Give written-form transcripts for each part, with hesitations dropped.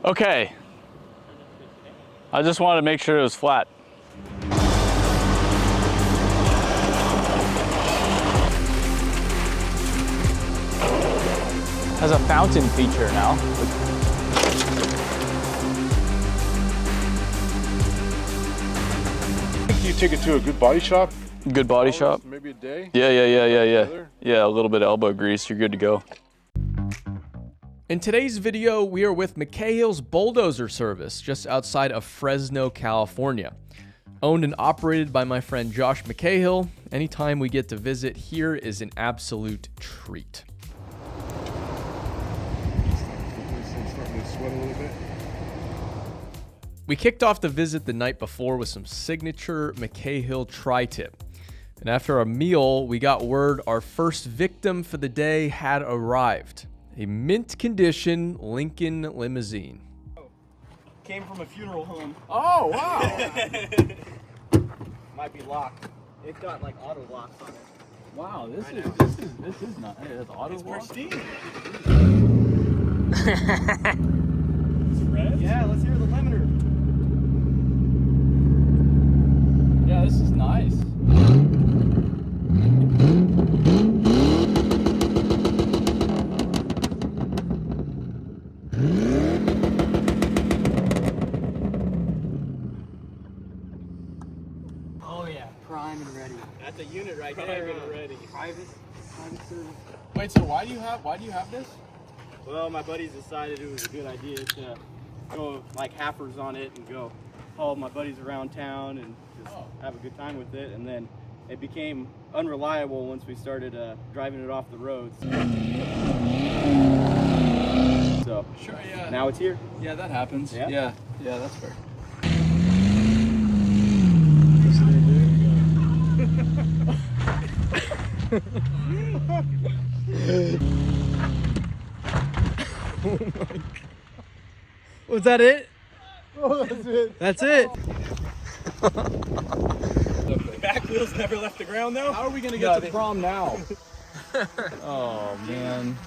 Okay. I just wanted to make sure it was flat. Has a fountain feature now. You take it to a good body shop? Good body shop? Maybe a day? Yeah. Yeah, a little bit of elbow grease, you're good to go. In today's video, we are with McCahill's Bulldozer Service, just outside of Fresno, California. Owned and operated by my friend Josh McCahill. Anytime we get to visit here is an absolute treat. Starting to sweat a little bit. We kicked off the visit the night before with some signature McCahill tri-tip. And after a meal, we got word our first victim for the day had arrived. A mint condition Lincoln limousine. Came from a funeral home. Oh, wow. Might be locked. It's got like auto locks on it. Wow, this is not, hey, that's auto It's lock? pristine. Yeah, let's hear the limiter. Yeah, this is nice. Oh yeah, prime and ready. That's a unit right there. Prime and ready. Private service. Wait, so why do you have this? Well, my buddies decided it was a good idea to go like halfers on it and go haul my buddies around town and just have a good time with it. And then it became unreliable once we started driving it off the roads. So Sure, yeah. now it's here. Yeah, that happens. Yeah? Yeah, that's fair. Was that it? Oh, that's it. That's it. The back wheels never left the ground though. How are we gonna get to prom now? Oh man.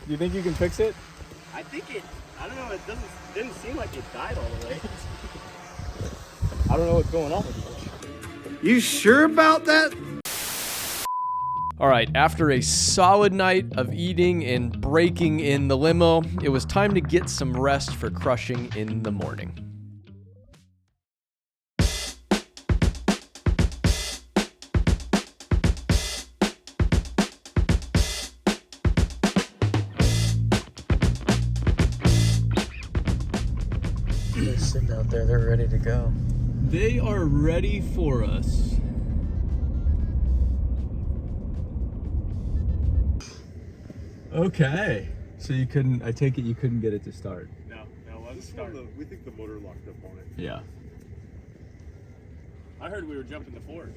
Do you think you can fix it? I think it. I don't know. It didn't seem like it died all the way. I don't know what's going on with it. You sure about that? All right, after a solid night of eating and breaking in the limo, it was time to get some rest for crushing in the morning. They're sitting out there. They're ready to go. They are ready for us. Okay. So you couldn't, I take it you couldn't get it to start. No, it wasn't starting. We think the motor locked up on it. Yeah. I heard we were jumping the Ford.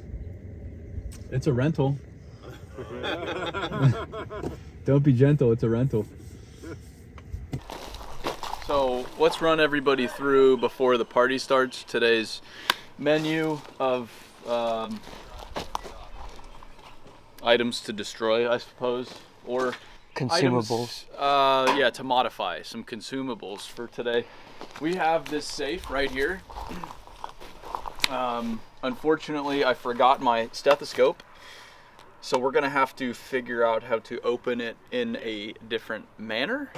It's a rental. Don't be gentle, it's a rental. So let's run everybody through before the party starts today's menu of items to destroy, I suppose, or Consumables. items, yeah, to modify some consumables for today. We have this safe right here. Unfortunately, I forgot my stethoscope, so we're gonna have to figure out how to open it in a different manner,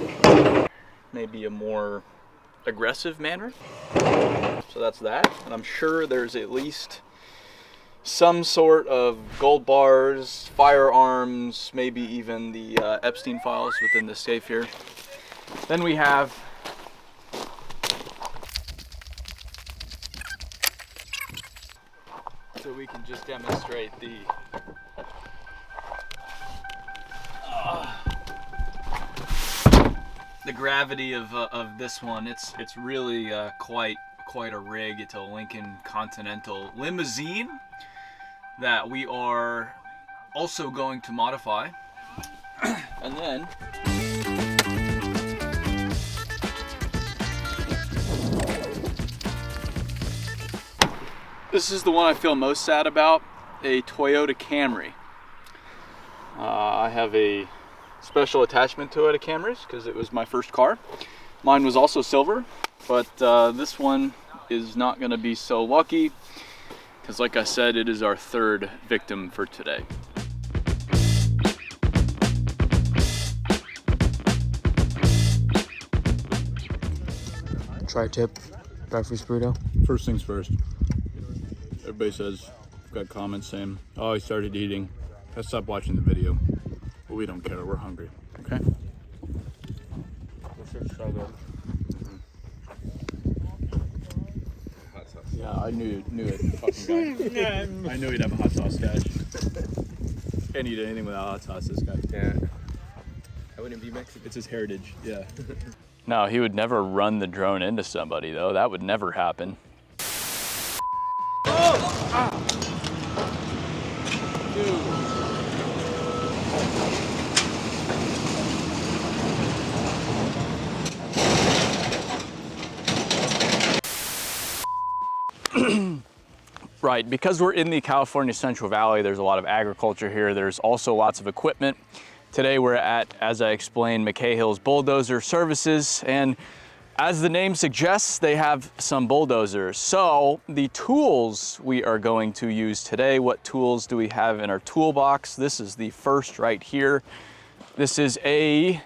maybe a more aggressive manner. So that's that, and I'm sure there's at least some sort of gold bars, firearms, maybe even the Epstein files within the safe here. Then we have so we can just demonstrate the gravity of this one. It's really quite a rig. It's a Lincoln Continental limousine that we are also going to modify. And then this is the one I feel most sad about, a Toyota Camry. I have a special attachment to it, a Camry's, because it was my first car. Mine was also silver, but this one is not going to be so lucky because, like I said, it is our third victim for today. Tri-tip, breakfast burrito. First things first. Everybody says, got comments saying, oh, he started eating. Let's stop watching the video. But we don't care, we're hungry, okay? Yeah, I knew it, fucking guy. I knew he'd have a hot sauce stash. Can't eat anything without hot sauce, this guy. Yeah. I wouldn't be Mexican. It's his heritage, yeah. No, he would never run the drone into somebody, though. That would never happen. Oh! Ah. Right, because we're in the California Central Valley, there's a lot of agriculture here. There's also lots of equipment. Today we're at, as I explained, McCahill's Bulldozer Services, and as the name suggests, they have some bulldozers. So the tools we are going to use today, what tools do we have in our toolbox? This is the first right here. This is a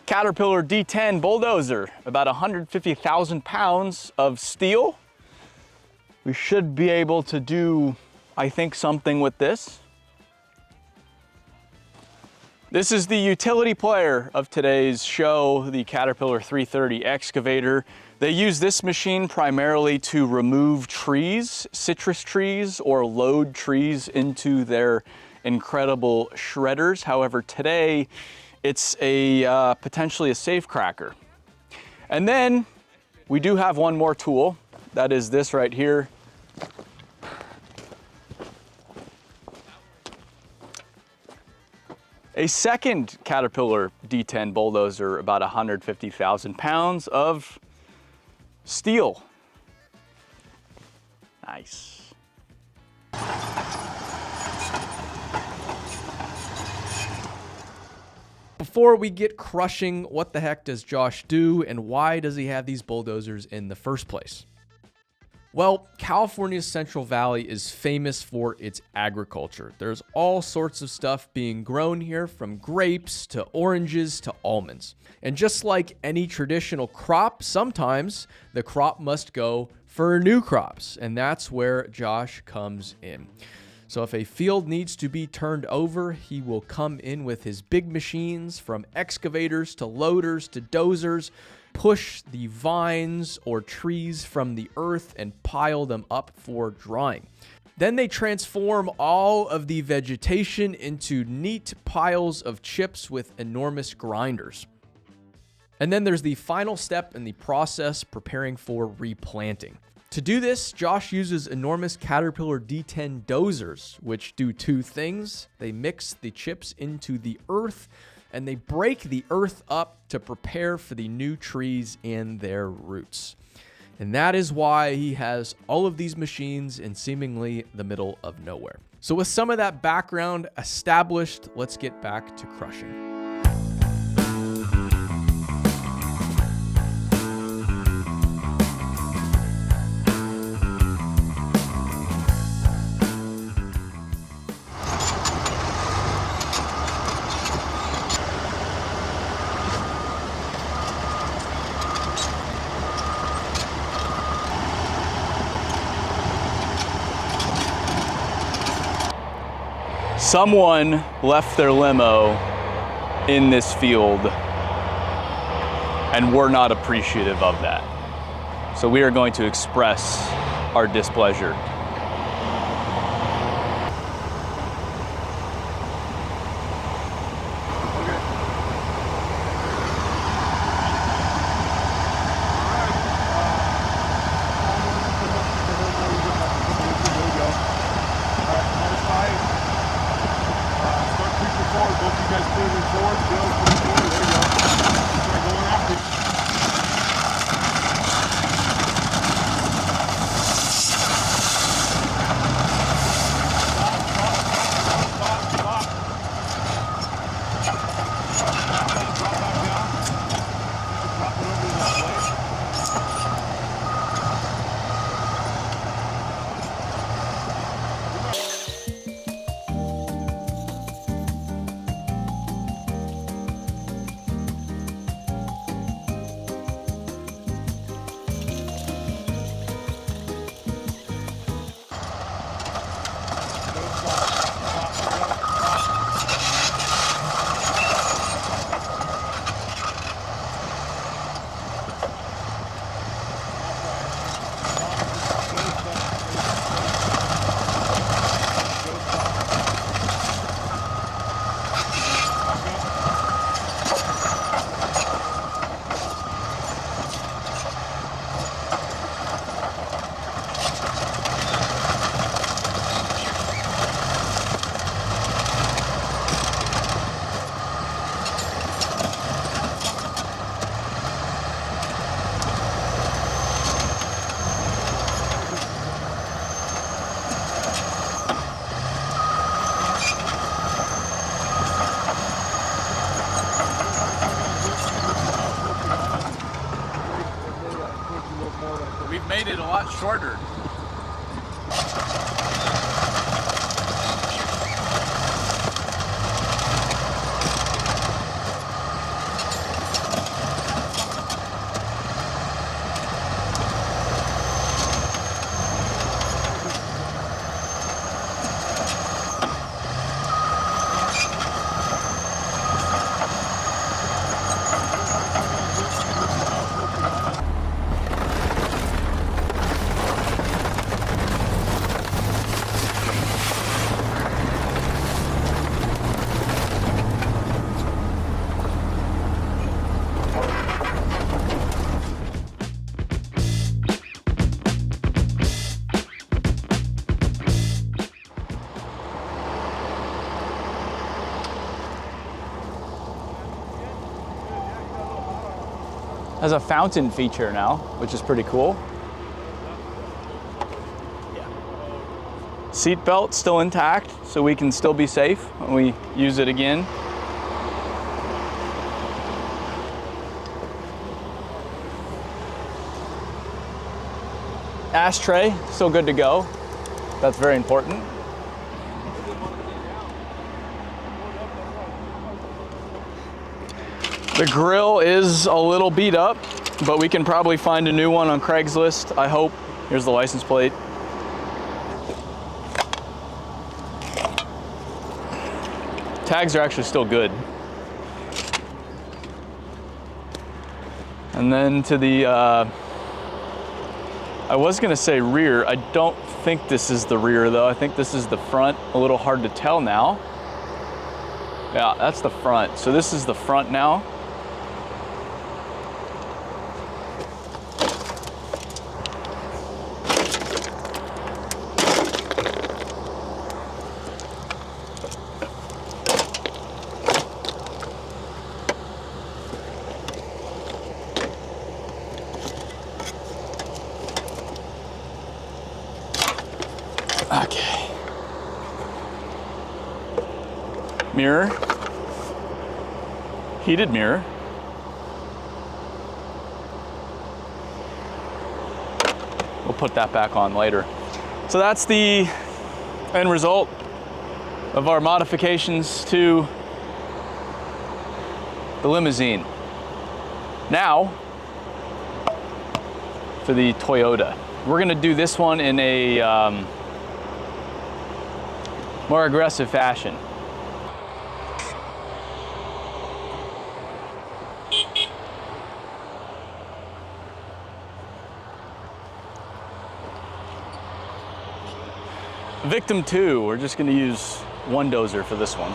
Caterpillar D10 bulldozer, about 150,000 pounds of steel. We should be able to do, I think, something with this. This is the utility player of today's show, the Caterpillar 330 excavator. They use this machine primarily to remove trees, citrus trees, or load trees into their incredible shredders. However, today it's a potentially a safe cracker. And then we do have one more tool. That is this right here. A second Caterpillar D10 bulldozer, about 150,000 pounds of steel. Nice. Before we get crushing, what the heck does Josh do and why does he have these bulldozers in the first place? Well, California's Central Valley is famous for its agriculture. There's all sorts of stuff being grown here, from grapes to oranges to almonds. And just like any traditional crop, sometimes the crop must go for new crops, and that's where Josh comes in. So if a field needs to be turned over, he will come in with his big machines, from excavators to loaders to dozers, push the vines or trees from the earth and pile them up for drying. Then they transform all of the vegetation into neat piles of chips with enormous grinders. And then there's the final step in the process, preparing for replanting. To do this, Josh uses enormous Caterpillar D10 dozers, which do two things. They mix the chips into the earth, and they break the earth up to prepare for the new trees and their roots. And that is why he has all of these machines in seemingly the middle of nowhere. So with some of that background established, let's get back to crushing. Someone left their limo in this field, and we're not appreciative of that. So we are going to express our displeasure. made it a lot shorter. Has a fountain feature now, which is pretty cool. Seat belt still intact, so we can still be safe when we use it again. Ashtray, still good to go. That's very important. The grill is a little beat up, but we can probably find a new one on Craigslist, I hope. Here's the license plate. Tags are actually still good. And then to the, I was gonna say rear. I don't think this is the rear though. I think this is the front. A little hard to tell now. Yeah, that's the front. So this is the front now. Okay. Mirror. Heated mirror. We'll put that back on later. So that's the end result of our modifications to the limousine. Now, for the Toyota. We're gonna do this one in a more aggressive fashion. Victim 2, we're just gonna use one dozer for this one.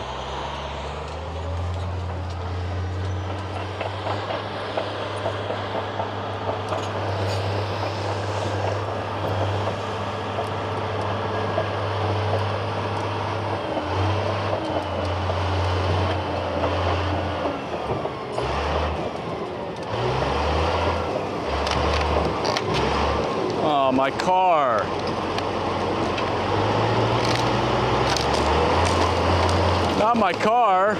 Oh, my car. Not my car.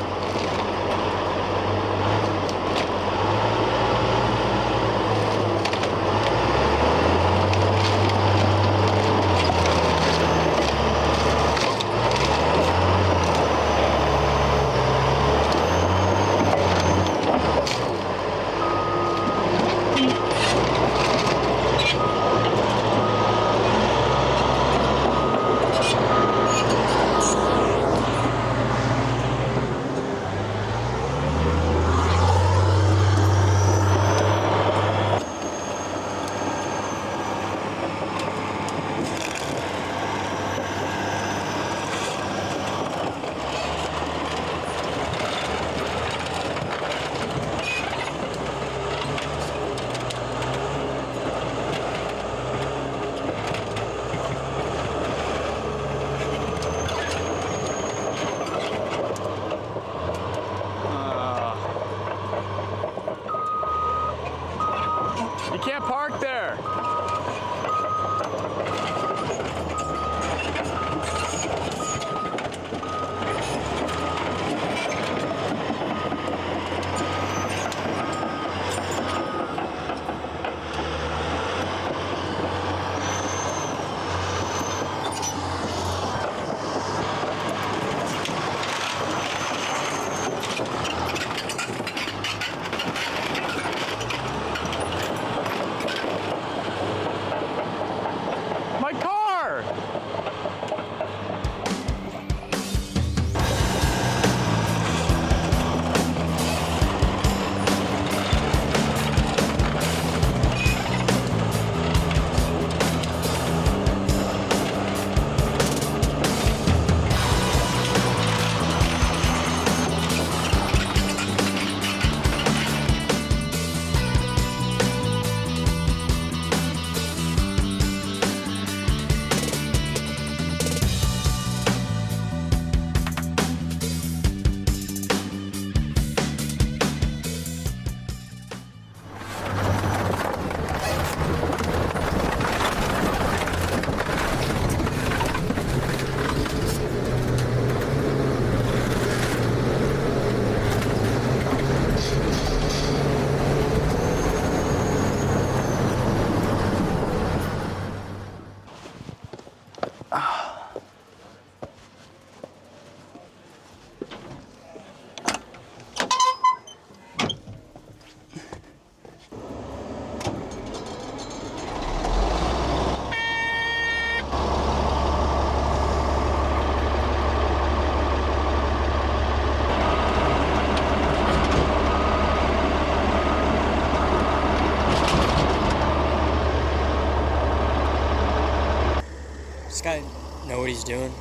what he's doing?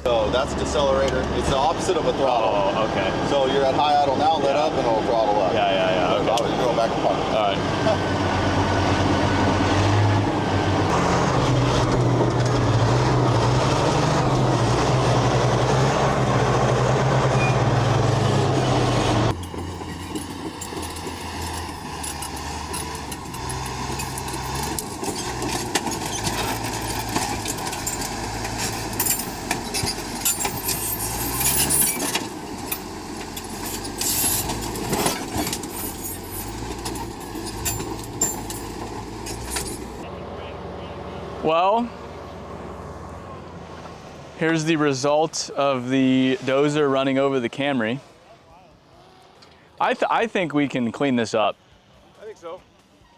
So that's decelerator. It's the opposite of a throttle. Oh, okay. So you're at high idle now, let up, and it'll throttle up. Yeah. Okay. You're going back apart. All right. Well, here's the result of the dozer running over the Camry. I think we can clean this up. I think so.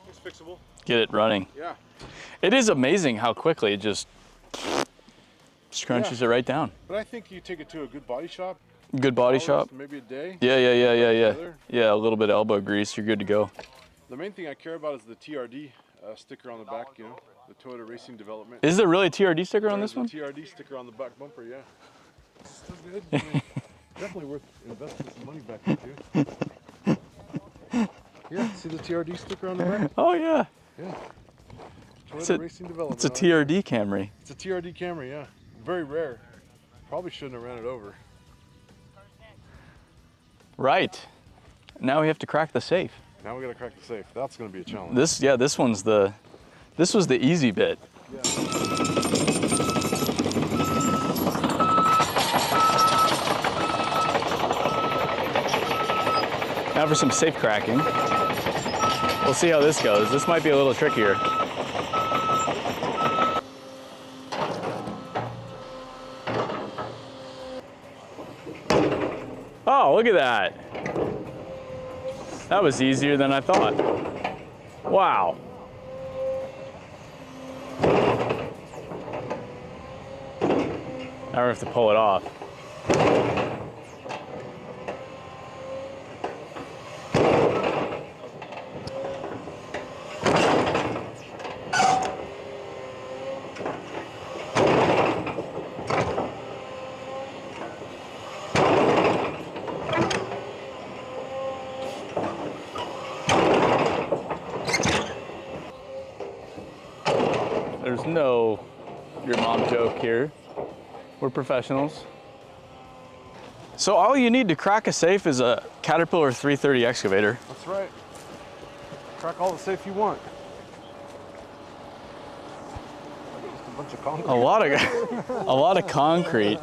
It's fixable. Get it running. Yeah. It is amazing how quickly it just crunches it right down. But I think you take it to a good body shop. Good body hours, shop. Maybe a day. Yeah. Yeah, a little bit of elbow grease, you're good to go. The main thing I care about is the TRD sticker on the back, you know, the Toyota Racing Development. Is there really a TRD sticker on this one? TRD sticker on the back bumper, yeah. Still good. I mean, definitely worth investing some money back into. Yeah, see the TRD sticker on the back? Oh yeah. Yeah. Toyota Racing Development. It's a TRD Camry. It's a TRD Camry, yeah. Very rare. Probably shouldn't have ran it over. Right. Now we have to crack the safe. Now we gotta crack the safe. That's gonna be a challenge. This was the easy bit. Yeah. Now for some safe cracking. We'll see how this goes. This might be a little trickier. Oh, look at that. That was easier than I thought. Wow. Now we have to pull it off. There's no your mom joke here. We're professionals. So all you need to crack a safe is a Caterpillar 330 excavator. That's right. Crack all the safe you want. Just a bunch of concrete. A lot of concrete.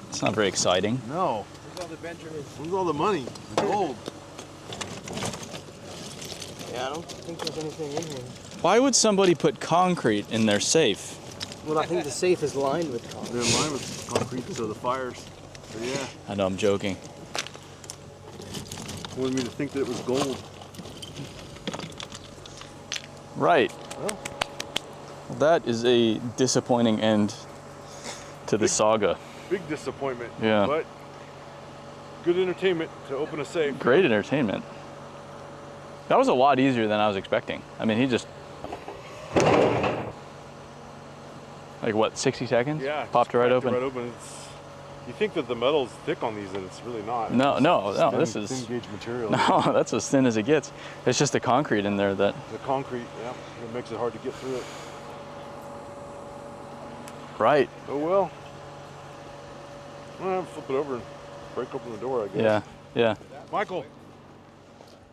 It's not very exciting. No. Where's all the Benjamins? Where's all the money? The gold. Yeah, I don't think there's anything in here. Why would somebody put concrete in their safe? Well, I think the safe is lined with concrete. They're lined with concrete because of the fires. So yeah. I know I'm joking. Wanted me to think that it was gold. Right. Well, that is a disappointing end to the saga. Big disappointment. Yeah. But good entertainment to open a safe. Great entertainment. That was a lot easier than I was expecting. I mean, he just, like what, 60 seconds? Yeah. Popped it right open. Right open. You think that the metal's thick on these, and it's really not. No, this is thin gauge material. No, that's as thin as it gets. It's just the concrete in there that. The concrete, yeah, it makes it hard to get through it. Right. Oh well. Well, flip it over and break open the door, I guess. Yeah. Michael,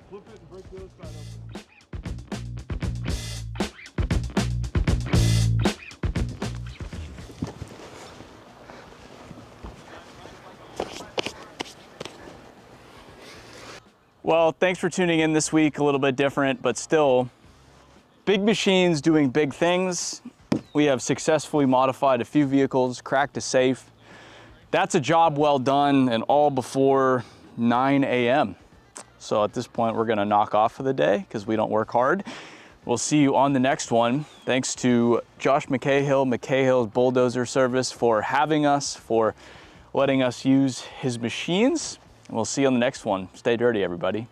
flip it and break the other side open. Well, thanks for tuning in this week. A little bit different, but still big machines doing big things. We have successfully modified a few vehicles, cracked a safe. That's a job well done, and all before 9 a.m. So at this point, we're gonna knock off for the day because we don't work hard. We'll see you on the next one. Thanks to Josh McCahill, McCahill's Bulldozer Service, for having us, for letting us use his machines. And we'll see you on the next one. Stay dirty, everybody.